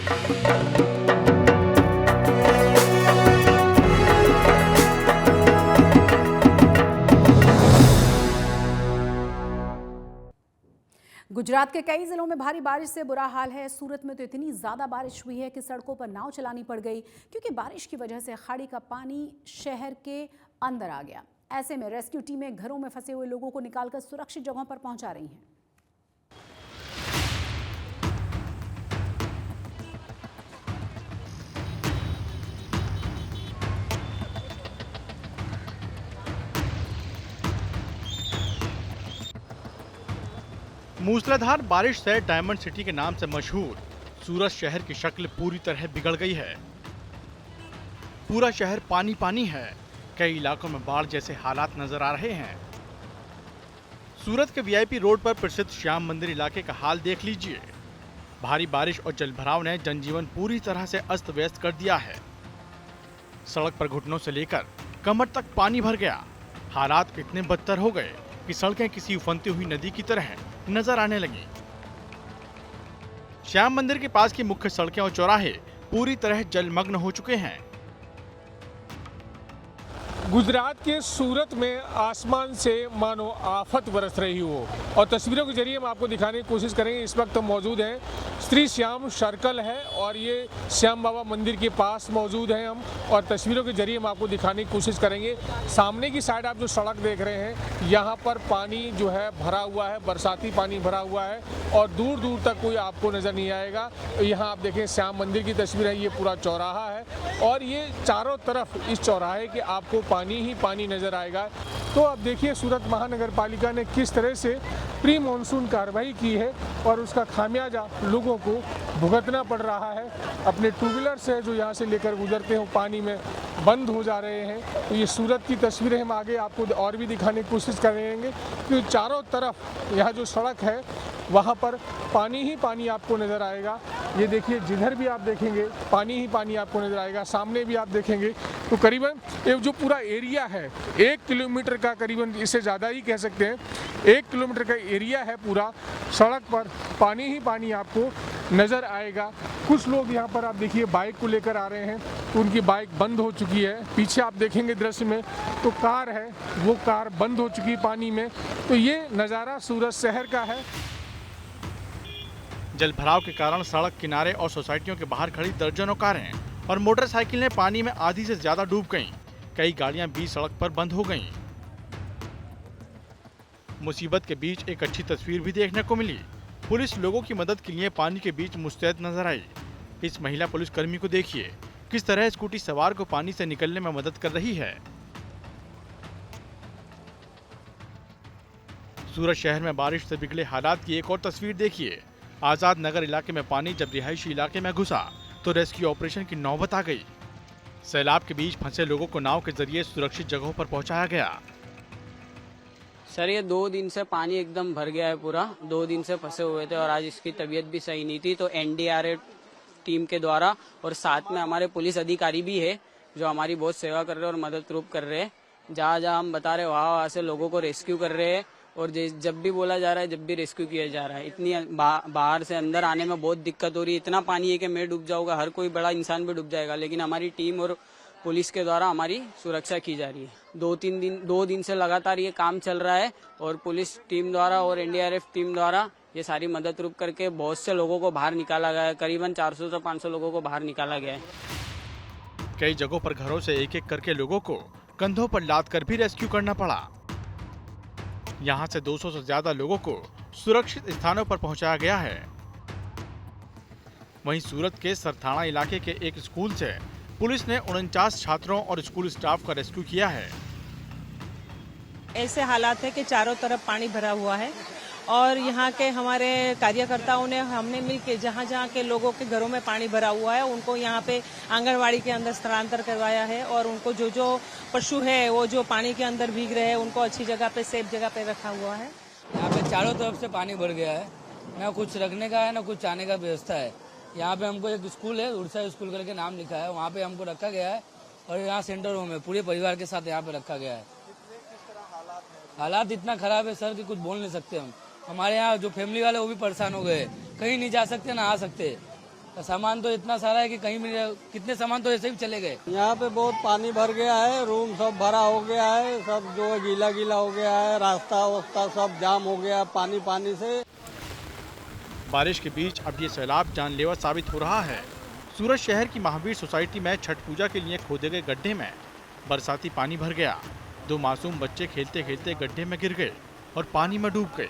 गुजरात के कई जिलों में भारी बारिश से बुरा हाल है। सूरत में तो इतनी ज्यादा बारिश हुई है कि सड़कों पर नाव चलानी पड़ गई, क्योंकि बारिश की वजह से खाड़ी का पानी शहर के अंदर आ गया। ऐसे में रेस्क्यू टीमें घरों में फंसे हुए लोगों को निकालकर सुरक्षित जगहों पर पहुंचा रही हैं। मूसलाधार बारिश से डायमंड सिटी के नाम से मशहूर सूरत शहर की शक्ल पूरी तरह बिगड़ गई है। पूरा शहर पानी पानी है। कई इलाकों में बाढ़ जैसे हालात नजर आ रहे हैं। सूरत के वीआईपी रोड पर प्रसिद्ध श्याम मंदिर इलाके का हाल देख लीजिए। भारी बारिश और जलभराव ने जनजीवन पूरी तरह से अस्त व्यस्त कर दिया है। सड़क पर घुटनों से लेकर कमर तक पानी भर गया। हालात इतने बदतर हो गए कि सड़कें किसी उफनती हुई नदी की तरह नजर आने लगी। श्याम मंदिर के पास की मुख्य सड़कें और चौराहे पूरी तरह जलमग्न हो चुके हैं। गुजरात के सूरत में आसमान से मानो आफत बरस रही हो, और तस्वीरों के जरिए हम आपको दिखाने की कोशिश करेंगे। इस वक्त हम मौजूद हैं श्री श्याम सर्कल है और ये श्याम बाबा मंदिर के पास मौजूद हैं हम, और तस्वीरों के जरिए हम आपको दिखाने की कोशिश करेंगे। सामने की साइड आप जो सड़क देख रहे हैं, यहाँ पर पानी जो है भरा हुआ है, बरसाती पानी भरा हुआ है और दूर दूर तक कोई आपको नज़र नहीं आएगा। यहाँ आप देखें श्याम मंदिर की तस्वीर है, ये पूरा चौराहा है और ये चारों तरफ इस चौराहे के आपको पानी ही पानी नजर आएगा। तो अब देखिए सूरत महानगर पालिका ने किस तरह से प्री मानसून कार्रवाई की है और उसका खामियाजा लोगों को भुगतना पड़ रहा है। अपने टू व्हीलर से जो यहाँ से लेकर गुजरते हैं पानी में बंद हो जा रहे हैं। तो ये सूरत की तस्वीरें हम आगे आपको और भी दिखाने की कोशिश करेंगे कि चारों तरफ यह जो सड़क है वहाँ पर पानी ही पानी आपको नज़र आएगा। ये देखिए जिधर भी आप देखेंगे पानी ही पानी आपको नज़र आएगा। सामने भी आप देखेंगे तो करीबन ये जो पूरा एरिया है 1 किलोमीटर का, करीबन इससे ज़्यादा ही कह सकते हैं 1 किलोमीटर का एरिया है पूरा, सड़क पर पानी ही पानी आपको नज़र आएगा। कुछ लोग यहाँ पर आप देखिए बाइक को लेकर आ रहे हैं तो उनकी बाइक बंद हो चुकी है। पीछे आप देखेंगे दृश्य में तो कार है, वो कार बंद हो चुकी है पानी में। तो ये नज़ारा सूरत शहर का है। जलभराव के कारण सड़क किनारे और सोसाइटियों के बाहर खड़ी दर्जनों कारें और मोटरसाइकिलें पानी में आधी से ज्यादा डूब गईं। कई गाड़ियां बीच सड़क पर बंद हो गईं। मुसीबत के बीच एक अच्छी तस्वीर भी देखने को मिली। पुलिस लोगों की मदद के लिए पानी के बीच मुस्तैद नजर आई। इस महिला पुलिसकर्मी को देखिए किस तरह स्कूटी सवार को पानी से निकलने में मदद कर रही है। सूरत शहर में बारिश से बिगड़े हालात की एक और तस्वीर देखिए। आजाद नगर इलाके में पानी जब रिहायशी इलाके में घुसा तो रेस्क्यू ऑपरेशन की नौबत आ गई। सैलाब के बीच फंसे लोगों को नाव के जरिए सुरक्षित जगहों पर पहुंचाया गया। सर ये 2 दिन से पानी एकदम भर गया है पूरा, 2 दिन से फंसे हुए थे और आज इसकी तबीयत भी सही नहीं थी। तो एनडीआरएफ टीम के द्वारा और साथ में हमारे पुलिस अधिकारी भी है जो हमारी बहुत सेवा कर रहे हैं और मदद रूप कर रहे हैं। जहाँ जहाँ हम बता रहे हैं वहाँ से लोगों को रेस्क्यू कर रहे हैं और जब भी बोला जा रहा है जब भी रेस्क्यू किया जा रहा है। इतनी बाहर से अंदर आने में बहुत दिक्कत हो रही है। इतना पानी है कि मैं डूब जाऊंगा, हर कोई बड़ा इंसान भी डूब जाएगा, लेकिन हमारी टीम और पुलिस के द्वारा हमारी सुरक्षा की जा रही है। 2 दिन से लगातार ये काम चल रहा है और पुलिस टीम द्वारा और एनडीआरएफ टीम द्वारा ये सारी मदद रूप करके बहुत से लोगों को बाहर निकाला गया है। करीबन 400 से 500 लोगों को बाहर निकाला गया है। कई जगहों पर घरों से एक एक करके लोगों को कंधों पर लाद कर भी रेस्क्यू करना पड़ा। यहाँ से 200 से ज्यादा लोगों को सुरक्षित स्थानों पर पहुंचाया गया है। वहीं सूरत के सरथाना इलाके के एक स्कूल से पुलिस ने 49 छात्रों और स्कूल स्टाफ का रेस्क्यू किया है। ऐसे हालात है कि चारों तरफ पानी भरा हुआ है और यहाँ के हमारे कार्यकर्ताओं ने हमने मिलकर जहाँ जहाँ के लोगों के घरों में पानी भरा हुआ है उनको यहाँ पे आंगनवाड़ी के अंदर स्थानांतर करवाया है और उनको जो जो पशु है वो जो पानी के अंदर भीग रहे हैं उनको अच्छी जगह पे सेफ जगह पे रखा हुआ है। यहाँ पे चारों तरफ से पानी भर गया है, ना कुछ रखने का है ना कुछ आने का व्यवस्था है। यहाँ पे हमको एक स्कूल है, उड़सा स्कूल करके नाम लिखा है, वहाँ पे हमको रखा गया है और यहाँ सेंटर होम है, पूरे परिवार के साथ यहाँ पे रखा गया है। हालात इतना खराब है सर कि कुछ बोल नहीं सकते हम। हमारे यहाँ जो फैमिली वाले वो भी परेशान हो गए, कहीं नहीं जा सकते ना आ सकते। सामान तो इतना सारा है कि कहीं भी कितने सामान तो ऐसे ही चले गए। यहाँ पे बहुत पानी भर गया है, रूम सब भरा हो गया है, सब जो है गीला गीला हो गया है, रास्ता वास्ता सब जाम हो गया है पानी से। बारिश के बीच अब ये सैलाब जानलेवा साबित हो रहा है। सूरत शहर की महावीर सोसाइटी में छठ पूजा के लिए खोदे गए गड्ढे में बरसाती पानी भर गया। 2 मासूम बच्चे खेलते खेलते गड्ढे में गिर गए और पानी में डूब गए।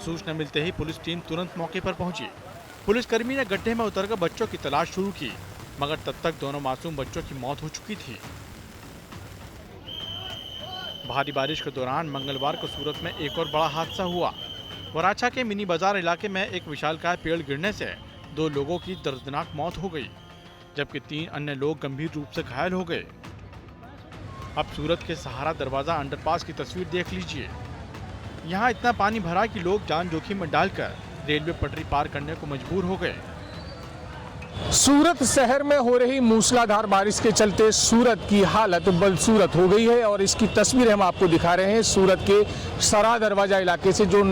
सूचना मिलते ही पुलिस टीम तुरंत मौके पर पहुंची। पुलिसकर्मी ने गड्ढे में उतरकर बच्चों की तलाश शुरू की, मगर तब तक दोनों मासूम बच्चों की मौत हो चुकी थी। भारी बारिश के दौरान मंगलवार को सूरत में एक और बड़ा हादसा हुआ। वराछा के मिनी बाजार इलाके में एक विशालकाय पेड़ गिरने से 2 लोगों की दर्दनाक मौत हो गई, जबकि 3 अन्य लोग गंभीर रूप से घायल हो गए। अब सूरत के सहारा दरवाजा अंडरपास की तस्वीर देख लीजिए। यहाँ इतना पानी भरा कि लोग जान जोखिम में डालकर रेलवे पटरी पार करने को मजबूर हो गए। सूरत शहर में हो रही मूसलाधार बारिश के चलते सूरत की हालत बदसूरत हो गई है और इसकी तस्वीर हम आपको दिखा रहे हैं। सूरत के सरा दरवाजा इलाके से जो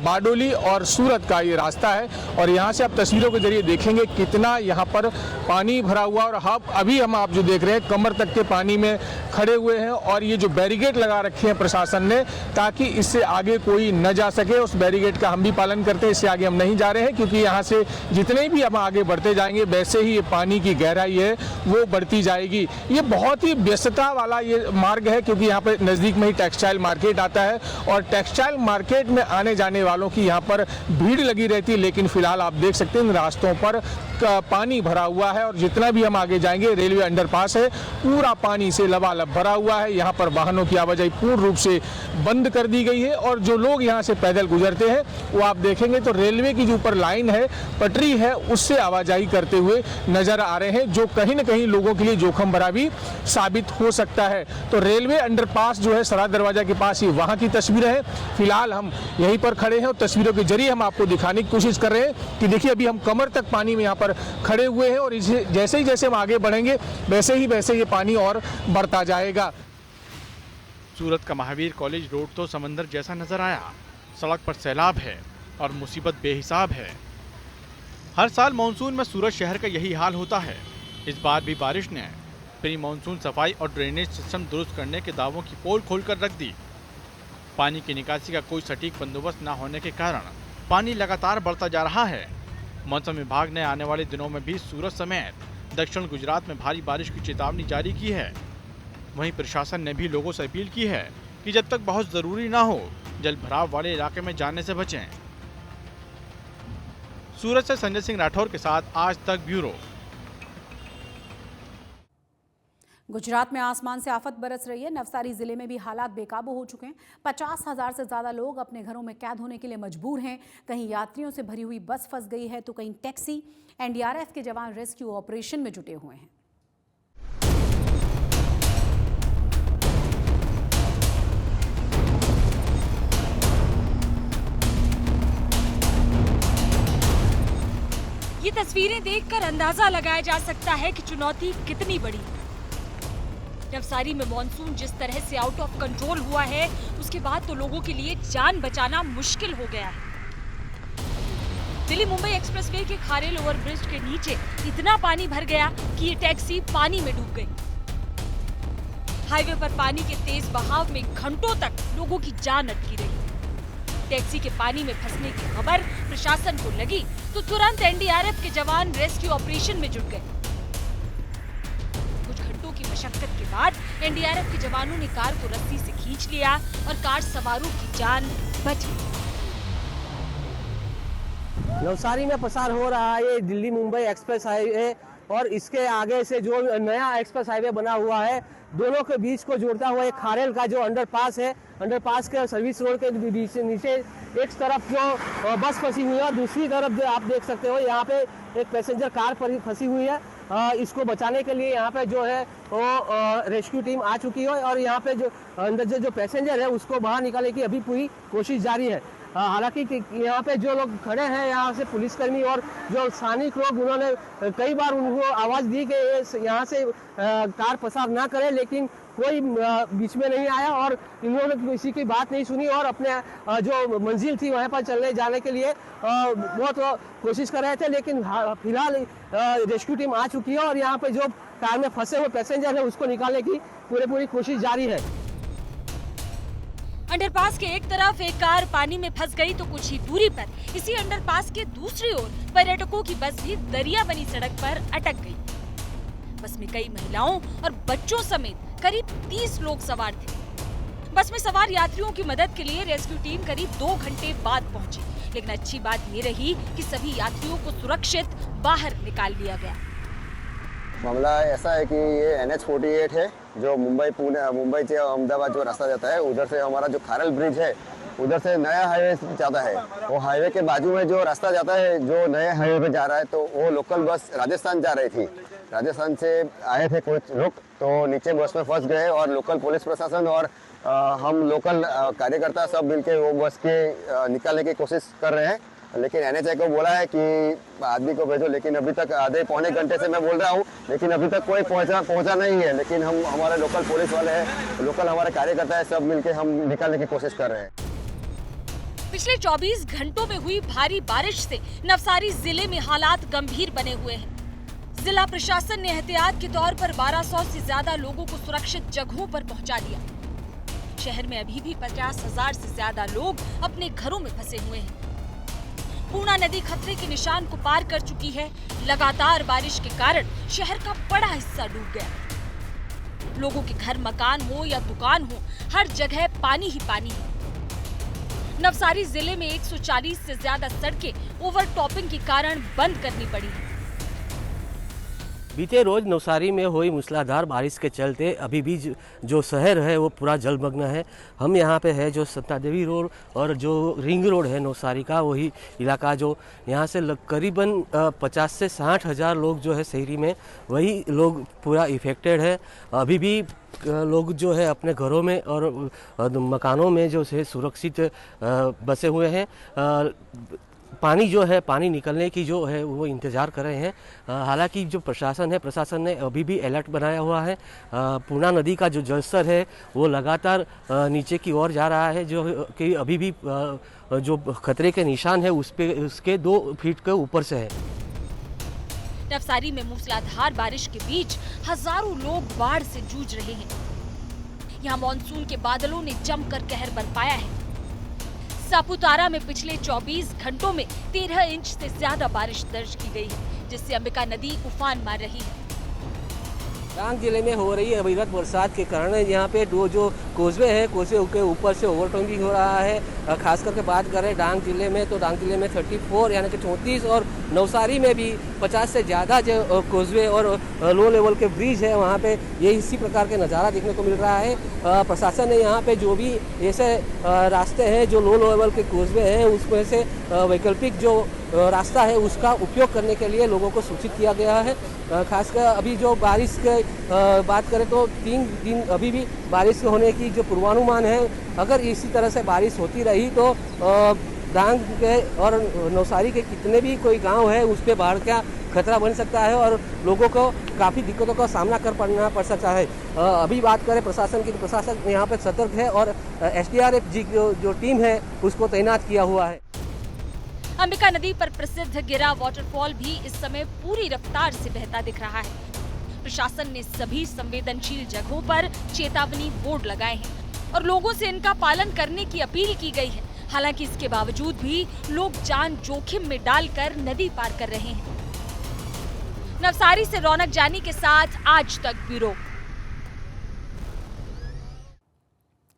बारडोली और सूरत का ये रास्ता है और यहाँ से आप तस्वीरों के जरिए देखेंगे कितना यहाँ पर पानी भरा हुआ। और अभी हम आप जो देख रहे हैं कमर तक के पानी में खड़े हुए हैं और ये जो बैरिकेड लगा रखे हैं प्रशासन ने ताकि इससे आगे कोई न जा सके, उस बैरिकेड का हम भी पालन करते हैं। इससे आगे हम नहीं जा रहे हैं क्योंकि यहाँ से जितने भी हम आगे बढ़ते जाएंगे वैसे ही ये पानी की गहराई है वो बढ़ती जाएगी। ये बहुत ही व्यस्तता वाला ये मार्ग है क्योंकि यहाँ पे नज़दीक में ही टेक्सटाइल मार्केट आता है और टेक्सटाइल मार्केट में आने जाने वालों की यहाँ पर भीड़ लगी रहती है। लेकिन फिलहाल आप देख सकते हैं इन रास्तों पर पानी भरा हुआ है और जितना भी हम आगे जाएंगे रेलवे अंडरपास है पूरा पानी से लबालब भरा हुआ है। यहाँ पर वाहनों की आवाजाही पूर्ण रूप से बंद कर दी गई है और जो लोग यहाँ से पैदल गुजरते हैं वो आप देखेंगे तो रेलवे की जो ऊपर लाइन है पटरी है उससे आवाजाही करते हुए नजर आ रहे हैं, जो कहीं न कहीं लोगों के लिए जोखिम भरा भी साबित हो सकता है। तो रेलवे अंडरपास जो है सरा दरवाजा के पास ही वहाँ की तस्वीरें हैं। फिलहाल हम यहीं पर खड़े हैं और तस्वीरों के जरिए हम आपको दिखाने की कोशिश कर रहे हैं कि देखिए अभी हम कमर तक पानी में यहाँ पर खड़े हुए हैं और इसे जैसे ही हम आगे बढ़ेंगे वैसे ही ये पानी और बढ़ता जाएगा। सूरत का महावीर कॉलेज रोड तो समंदर जैसा नजर आया। सड़क पर सैलाब है और मुसीबत बेहिसाब है। हर साल मानसून में सूरत शहर का यही हाल होता है। इस बार भी बारिश ने प्री मानसून सफाई और ड्रेनेज सिस्टम दुरुस्त करने के दावों की पोल खोलकर रख दी। पानी की निकासी का कोई सटीक बंदोबस्त न होने के कारण पानी लगातार बढ़ता जा रहा है। मौसम विभाग ने आने वाले दिनों में भी सूरत समेत दक्षिण गुजरात में भारी बारिश की चेतावनी जारी की है। वहीं प्रशासन ने भी लोगों से अपील की है कि जब तक बहुत जरूरी ना हो जल भराव वाले इलाके में जाने से बचें। सूरत से संजय सिंह राठौर के साथ आज तक ब्यूरो। गुजरात में आसमान से आफत बरस रही है। नवसारी जिले में भी हालात बेकाबू हो चुके हैं। 50,000 से ज्यादा लोग अपने घरों में कैद होने के लिए मजबूर हैं। कहीं यात्रियों से भरी हुई बस फंस गई है तो कहीं टैक्सी। एनडीआरएफ के जवान रेस्क्यू ऑपरेशन में जुटे हुए हैं। ये तस्वीरें देखकर अंदाजा लगाया जा सकता है कि चुनौती कितनी बड़ी है। नवसारी में मॉनसून जिस तरह से आउट ऑफ कंट्रोल हुआ है उसके बाद तो लोगों के लिए जान बचाना मुश्किल हो गया है। दिल्ली मुंबई एक्सप्रेसवे के खारेल ओवरब्रिज के नीचे इतना पानी भर गया कि ये टैक्सी पानी में डूब गई। हाईवे पर पानी के तेज बहाव में घंटों तक लोगों की जान अटकी रही। टैक्सी के पानी में फंसने की खबर प्रशासन को लगी तो तुरंत एनडीआरएफ के जवान रेस्क्यू ऑपरेशन में जुट गए। कुछ घंटों की मशक्कत के बाद एनडीआरएफ के जवानों ने कार को रस्सी से खींच लिया और कार सवारों की जान बच गई। नवसारी में पसार हो रहा है ये दिल्ली मुंबई एक्सप्रेस हाईवे और इसके आगे से जो नया एक्सप्रेस हाईवे बना हुआ है दोनों के बीच को जोड़ता हुआ एक खारेल का जो अंडरपास है, अंडरपास के सर्विस रोड के नीचे एक तरफ जो बस फंसी हुई है और दूसरी तरफ जो आप देख सकते हो यहाँ पे एक पैसेंजर कार पर फंसी हुई है। इसको बचाने के लिए यहाँ पे जो है वो रेस्क्यू टीम आ चुकी है और यहाँ पे जो अंदर जो पैसेंजर है उसको बाहर निकालने की अभी पूरी कोशिश जारी है। हालांकि यहाँ पे जो लोग खड़े हैं, यहाँ से पुलिसकर्मी और जो स्थानीय लोग, उन्होंने कई बार उनको आवाज़ दी कि यहाँ से कार पसार ना करें, लेकिन कोई बीच में नहीं आया और इन्होंने किसी की बात नहीं सुनी और अपने जो मंजिल थी वहाँ पर चलने जाने के लिए बहुत कोशिश कर रहे थे। लेकिन फिलहाल रेस्क्यू टीम आ चुकी है और यहाँ पे जो कार में फंसे हुए पैसेंजर है उसको निकालने की पूरी कोशिश जारी है। अंडरपास के एक तरफ एक कार पानी में फंस गई तो कुछ ही दूरी पर इसी अंडरपास के दूसरी ओर पर्यटकों की बस भी दरिया बनी सड़क पर अटक गई। बस में कई महिलाओं और बच्चों समेत करीब 30 लोग सवार थे। बस में सवार यात्रियों की मदद के लिए रेस्क्यू टीम करीब 2 घंटे बाद पहुंची, लेकिन अच्छी बात ये रही कि सभी यात्रियों को सुरक्षित बाहर निकाल लिया गया। मामला ऐसा है कि ये NH48 है जो मुंबई से अहमदाबाद जो रास्ता जाता है, उधर से हमारा जो खारल ब्रिज है उधर से नया हाईवे जाता है। वो हाईवे के बाजू में जो रास्ता जाता है, जो नए हाईवे पे जा रहा है, तो वो लोकल बस राजस्थान जा रही थी। राजस्थान से आए थे कुछ लोग, तो नीचे बस में फंस गए और लोकल पुलिस प्रशासन और हम लोकल कार्यकर्ता सब मिलके वो बस के निकालने की कोशिश कर रहे हैं। लेकिन NHA को बोला है कि आदमी को भेजो, लेकिन अभी तक आधे पौने घंटे से मैं बोल रहा हूँ, लेकिन अभी तक कोई पहुँचा नहीं है। लेकिन हम हमारे लोकल पुलिस वाले हैं, लोकल हमारे कार्यकर्ता है, सब मिलके हम निकालने की कोशिश कर रहे हैं। पिछले 24 घंटों में हुई भारी बारिश से नवसारी जिले में हालात गंभीर बने हुए हैं। जिला प्रशासन ने एहतियात के तौर पर 1200 से ज्यादा लोगों को सुरक्षित जगहों पर पहुंचा दिया। शहर में अभी भी 50,000 से ज्यादा लोग अपने घरों में फंसे हुए हैं। पूर्णा नदी खतरे के निशान को पार कर चुकी है। लगातार बारिश के कारण शहर का बड़ा हिस्सा डूब गया। लोगों के घर, मकान हो या दुकान हो, हर जगह पानी ही पानी है। नवसारी जिले में 140 से ज्यादा सड़कें ओवरटॉपिंग के कारण बंद करनी पड़ी है। बीते रोज नवसारी में हुई मूसलाधार बारिश के चलते अभी भी जो शहर है वो पूरा जलमग्न है। हम यहाँ पे है जो सत्तादेवी रोड और जो रिंग रोड है नवसारी का, वही इलाका जो यहाँ से करीबन 50 से 60 हज़ार लोग जो है शहरी में, वही लोग पूरा इफेक्टेड है। अभी भी लोग जो है अपने घरों में और मकानों में जो है सुरक्षित बसे हुए हैं। पानी जो है, पानी निकलने की जो है वो इंतज़ार कर रहे हैं। हालांकि जो प्रशासन ने अभी भी अलर्ट बनाया हुआ है। पूर्णा नदी का जो जलस्तर है वो लगातार नीचे की ओर जा रहा है, जो कि अभी भी जो खतरे के निशान है उसके 2 फीट के ऊपर से है। नवसारी में मूसलाधार बारिश के बीच हजारों लोग बाढ़ से जूझ रहे हैं। यहाँ मानसून के बादलों ने जमकर कहर बरपाया है। सापुतारा में पिछले 24 घंटों में 13 इंच से ज्यादा बारिश दर्ज की गई है, जिससे अंबिका नदी उफान मार रही है। डांग जिले में हो रही अविरत बरसात के कारण यहाँ पे जो कोसवे है, कोसवे के ऊपर से ओवरटर्न हो रहा है। खास करके बात करें डांग जिले में, तो डांग जिले में 34 यानी कि 34 और नवसारी में भी 50 से ज़्यादा जो कोसवे और लो लेवल के ब्रिज है, वहाँ पे ये इसी प्रकार के नज़ारा देखने को मिल रहा है। प्रशासन ने यहाँ पे जो भी ऐसे रास्ते हैं जो लो लेवल के कोसवे हैं, उसमें से वैकल्पिक जो रास्ता है उसका उपयोग करने के लिए लोगों को सूचित किया गया है। खासकर अभी जो बारिश के बात करें तो 3 दिन अभी भी बारिश होने की जो पूर्वानुमान है, अगर इसी तरह से बारिश होती रही तो डांग के और नवसारी के कितने भी कोई गांव है उस पर बाढ़ का खतरा बन सकता है और लोगों को काफ़ी दिक्कतों का सामना करना पड़ सकता है। अभी बात करें प्रशासन की, तो प्रशासन यहाँ पर सतर्क है और SDRF जी जो टीम है उसको तैनात किया हुआ है। अंबिका नदी पर प्रसिद्ध गिरा वाटरफॉल भी इस समय पूरी रफ्तार से बहता दिख रहा है। प्रशासन ने सभी संवेदनशील जगहों पर चेतावनी बोर्ड लगाए हैं और लोगों से इनका पालन करने की अपील की गई है। हालांकि इसके बावजूद भी लोग जान जोखिम में डालकर नदी पार कर रहे हैं। नवसारी से रौनक जानी के साथ आज तक ब्यूरो।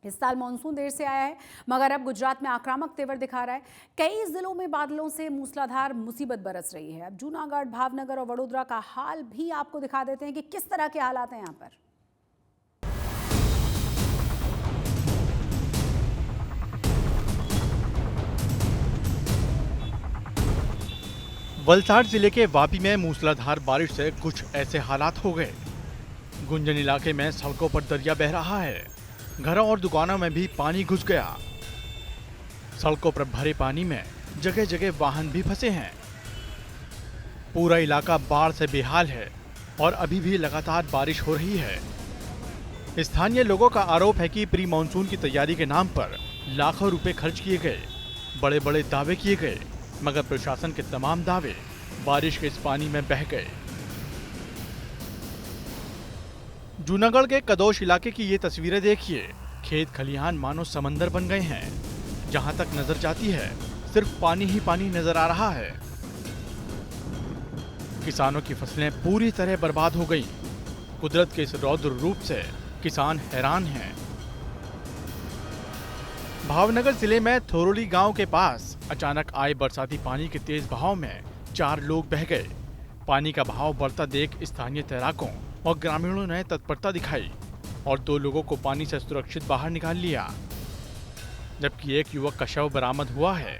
इस साल मानसून देर से आया है, मगर अब गुजरात में आक्रामक तेवर दिखा रहा है। कई जिलों में बादलों से मूसलाधार मुसीबत बरस रही है। अब जूनागढ़, भावनगर और वडोदरा का हाल भी आपको दिखा देते हैं कि किस तरह के हालात हैं यहाँ पर। वलसाड़ जिले के वापी में मूसलाधार बारिश से कुछ ऐसे हालात हो गए। गुंजन इलाके में सड़कों पर दरिया बह रहा है, घरों और दुकानों में भी पानी घुस गया। सड़कों पर भरे पानी में जगह जगह वाहन भी फंसे हैं। पूरा इलाका बाढ़ से बेहाल है और अभी भी लगातार बारिश हो रही है। स्थानीय लोगों का आरोप है कि प्री मानसून की तैयारी के नाम पर लाखों रुपए खर्च किए गए, बड़े बड़े दावे किए गए, मगर प्रशासन के तमाम दावे बारिश के इस पानी में बह गए। जूनागढ़ के कदोश इलाके की ये तस्वीरें देखिए। खेत खलिहान मानो समंदर बन गए हैं। जहां तक नजर जाती है सिर्फ पानी ही पानी नजर आ रहा है। किसानों की फसलें पूरी तरह बर्बाद हो गईं। कुदरत के इस रौद्र रूप से किसान हैरान हैं। भावनगर जिले में थोरोली गांव के पास अचानक आए बरसाती पानी के तेज बहाव में 4 लोग बह गए। पानी का बहाव बढ़ता देख स्थानीय तैराकों और ग्रामीणों ने तत्परता दिखाई और 2 लोगों को पानी से सुरक्षित बाहर निकाल लिया, जबकि एक युवक का शव बरामद हुआ है।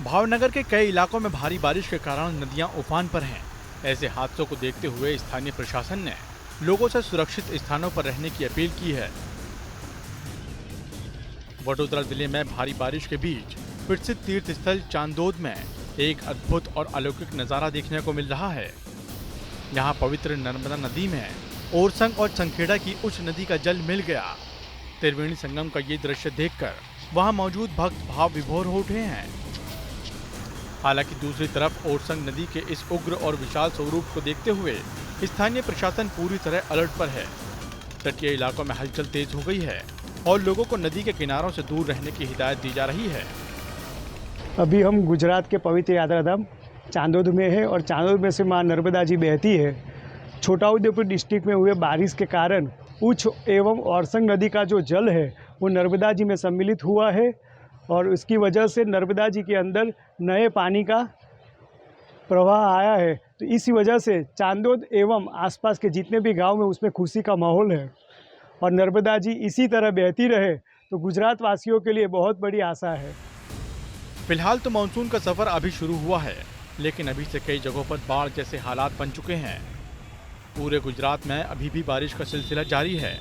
भावनगर के कई इलाकों में भारी बारिश के कारण नदियां उफान पर हैं। ऐसे हादसों को देखते हुए स्थानीय प्रशासन ने लोगों से सुरक्षित स्थानों पर रहने की अपील की है। वडोदरा जिले में भारी बारिश के बीच प्रसिद्ध तीर्थ स्थल चांदोद में एक अद्भुत और अलौकिक नजारा देखने को मिल रहा है। यहाँ पवित्र नर्मदा नदी में ओरसंग और संखेड़ा की उच्च नदी का जल मिल गया। त्रिवेणी संगम का ये दृश्य देखकर वहाँ मौजूद भक्त भाव विभोर हो उठे हैं। हालांकि दूसरी तरफ ओरसंग नदी के इस उग्र और विशाल स्वरूप को देखते हुए स्थानीय प्रशासन पूरी तरह अलर्ट पर है। तटीय इलाकों में हलचल तेज हो गई है और लोगों को नदी के किनारों से दूर रहने की हिदायत दी जा रही है। अभी हम गुजरात के पवित्र यात्रा धाम चांदोद में है और चांदोद में से मां नर्मदा जी बहती है। छोटाउदेपुर डिस्ट्रिक्ट में हुए बारिश के कारण उच्च एवं ओरसंग नदी का जो जल है वो नर्मदा जी में सम्मिलित हुआ है और उसकी वजह से नर्मदा जी के अंदर नए पानी का प्रवाह आया है। तो इसी वजह से चांदोद एवं आसपास के जितने भी गांव में उसमें खुशी का माहौल है और नर्मदा जी इसी तरह बहती रहे तो गुजरात वासियों के लिए बहुत बड़ी आशा है। फिलहाल तो मानसून का सफर अभी शुरू हुआ है, लेकिन अभी से कई जगहों पर बाढ़ जैसे हालात बन चुके हैं। पूरे गुजरात में अभी भी बारिश का सिलसिला जारी है।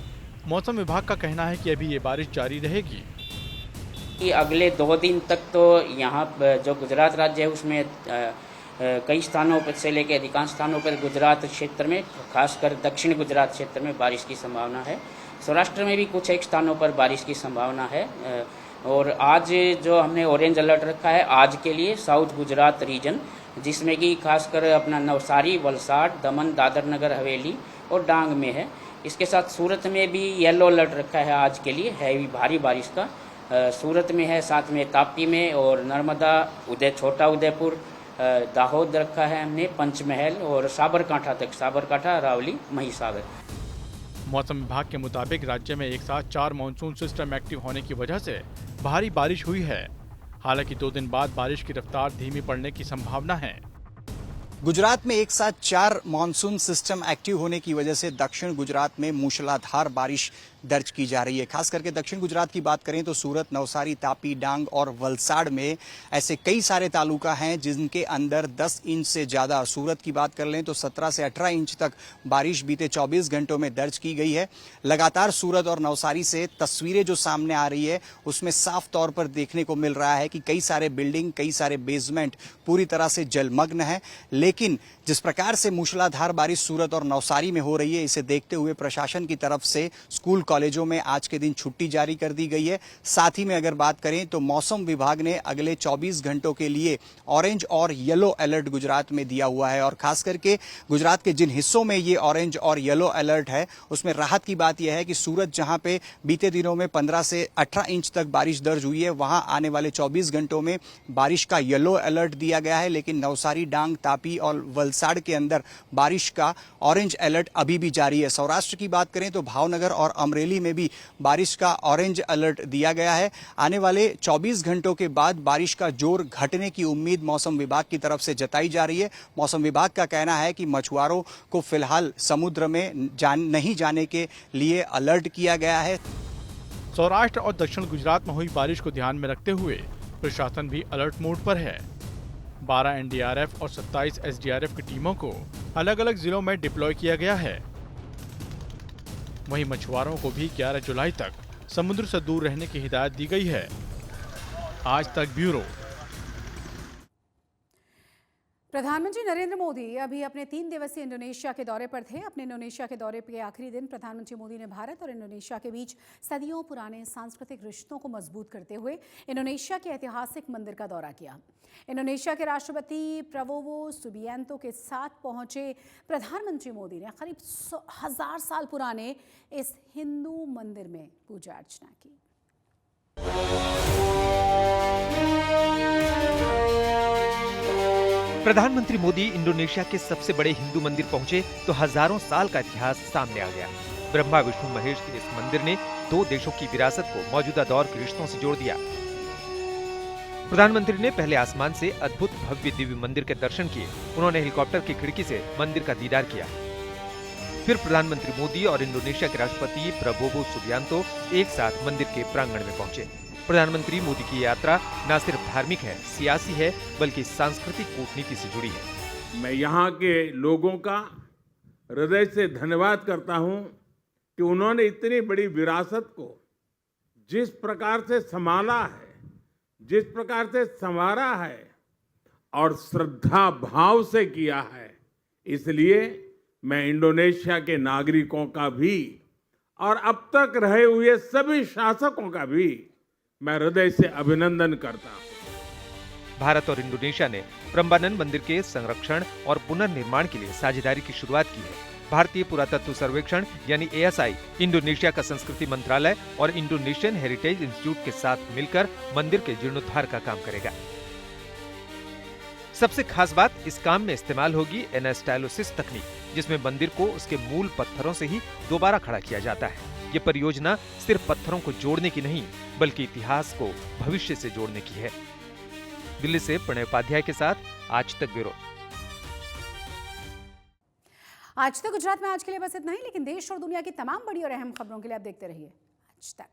मौसम विभाग का कहना है कि अभी ये बारिश जारी रहेगी। कि अगले 2 दिन तक तो यहाँ जो गुजरात राज्य है उसमें कई स्थानों पर से लेकर अधिकांश स्थानों पर गुजरात क्षेत्र में, खासकर दक्षिण गुजरात क्षेत्र में बारिश की संभावना है। सौराष्ट्र में भी कुछ एक स्थानों पर बारिश की संभावना है। और आज जो हमने ऑरेंज अलर्ट रखा है आज के लिए साउथ गुजरात रीजन, जिसमें कि खासकर अपना नवसारी, वलसाड़, दमन, दादर नगर हवेली और डांग में है। इसके साथ सूरत में भी येलो अलर्ट रखा है आज के लिए हैवी भारी बारिश का। सूरत में है, साथ में तापी में और नर्मदा, छोटा उदयपुर, दाहोद रखा है हमने, पंचमहल और साबरकांठा तक, साबरकांठा, रावली, महिसागर। मौसम विभाग के मुताबिक राज्य में एक साथ 4 मानसून सिस्टम एक्टिव होने की वजह से भारी बारिश हुई है। हालांकि 2 दिन बाद बारिश की रफ्तार धीमी पड़ने की संभावना है। गुजरात में एक साथ 4 मानसून सिस्टम एक्टिव होने की वजह से दक्षिण गुजरात में मूसलाधार बारिश दर्ज की जा रही है। खास करके दक्षिण गुजरात की बात करें तो सूरत, नवसारी, तापी, डांग और वलसाड़ में ऐसे कई सारे तालुका हैं जिनके अंदर 10 इंच से ज़्यादा, सूरत की बात कर लें तो 17 से 18 इंच तक बारिश बीते 24 घंटों में दर्ज की गई है। लगातार सूरत और नवसारी से तस्वीरें जो सामने आ रही है उसमें साफ तौर पर देखने को मिल रहा है कि कई सारे बिल्डिंग, कई सारे बेसमेंट पूरी तरह से जलमग्न है। लेकिन जिस प्रकार से मूसलाधार बारिश सूरत और नवसारी में हो रही है, इसे देखते हुए प्रशासन की तरफ से स्कूल कॉलेजों में आज के दिन छुट्टी जारी कर दी गई है। साथ ही में अगर बात करें तो मौसम विभाग ने अगले 24 घंटों के लिए ऑरेंज और येलो अलर्ट गुजरात में दिया हुआ है। और खास करके गुजरात के जिन हिस्सों में ये ऑरेंज और येलो अलर्ट है उसमें राहत की बात यह है कि सूरत, जहां पे बीते दिनों में 15 से 18 इंच तक बारिश दर्ज हुई है, वहां आने वाले 24 घंटों में बारिश का येलो अलर्ट दिया गया है। लेकिन नवसारी, डांग, तापी और वलसाड़ के अंदर बारिश का ऑरेंज अलर्ट अभी भी जारी है। सौराष्ट्र की बात करें तो भावनगर और अमरेली में भी बारिश का ऑरेंज अलर्ट दिया गया है। आने वाले 24 घंटों के बाद बारिश का जोर घटने की उम्मीद मौसम विभाग की तरफ से जताई जा रही है। मौसम विभाग का कहना है कि मछुआरों को फिलहाल समुद्र में नहीं जाने के लिए अलर्ट किया गया है। सौराष्ट्र और दक्षिण गुजरात में हुई बारिश को ध्यान में रखते हुए प्रशासन भी अलर्ट मोड पर है। 12 एनडीआरएफ और 27 एसडीआरएफ की टीमों को अलग अलग जिलों में डिप्लॉय किया गया है। वहीं मछुआरों को भी 11 जुलाई तक समुद्र से दूर रहने की हिदायत दी गई है। आज तक ब्यूरो। प्रधानमंत्री नरेंद्र मोदी अभी अपने 3 दिवसीय इंडोनेशिया के दौरे पर थे। अपने इंडोनेशिया के दौरे के आखिरी दिन प्रधानमंत्री मोदी ने भारत और इंडोनेशिया के बीच सदियों पुराने सांस्कृतिक रिश्तों को मजबूत करते हुए इंडोनेशिया के ऐतिहासिक मंदिर का दौरा किया। इंडोनेशिया के राष्ट्रपति प्रबोवो सुबियांतो के साथ पहुंचे प्रधानमंत्री मोदी ने करीब 1000 साल पुराने इस हिंदू मंदिर में पूजा अर्चना की। प्रधानमंत्री मोदी इंडोनेशिया के सबसे बड़े हिंदू मंदिर पहुंचे तो हजारों साल का इतिहास सामने आ गया। ब्रह्मा विष्णु महेश के इस मंदिर ने 2 देशों की विरासत को मौजूदा दौर के रिश्तों से जोड़ दिया। प्रधानमंत्री ने पहले आसमान से अद्भुत भव्य दिव्य मंदिर के दर्शन किए। उन्होंने हेलीकॉप्टर की खिड़की से मंदिर का दीदार किया। फिर प्रधानमंत्री मोदी और इंडोनेशिया के राष्ट्रपति प्रबोवो सुबियांतो एक साथ मंदिर के प्रांगण में पहुंचे। प्रधानमंत्री मोदी की यात्रा न सिर्फ धार्मिक है, सियासी है, बल्कि सांस्कृतिक कूटनीति से जुड़ी है। मैं यहाँ के लोगों का हृदय से धन्यवाद करता हूँ कि उन्होंने इतनी बड़ी विरासत को जिस प्रकार से संभाला है, जिस प्रकार से संवारा है और श्रद्धा भाव से किया है। इसलिए मैं इंडोनेशिया के नागरिकों का भी और अब तक रहे हुए सभी शासकों का भी मैं हृदय से अभिनंदन करता हूं। भारत और इंडोनेशिया ने प्रम्बानन मंदिर के संरक्षण और पुनर्निर्माण के लिए साझेदारी की शुरुआत की है। भारतीय पुरातत्व सर्वेक्षण यानी ASI, इंडोनेशिया का संस्कृति मंत्रालय और इंडोनेशियन हेरिटेज इंस्टीट्यूट के साथ मिलकर मंदिर के जीर्णोद्धार का काम करेगा। सबसे खास बात, इस काम में इस्तेमाल होगी एनास्टाइलोसिस तकनीक, जिसमें मंदिर को उसके मूल पत्थरों से ही दोबारा खड़ा किया जाता है। ये परियोजना सिर्फ पत्थरों को जोड़ने की नहीं, बल्कि इतिहास को भविष्य से जोड़ने की है। दिल्ली से प्रणय उपाध्याय के साथ आज तक ब्यूरो। आज तक गुजरात में आज के लिए बस इतना ही, लेकिन देश और दुनिया की तमाम बड़ी और अहम खबरों के लिए आप देखते रहिए आज तक।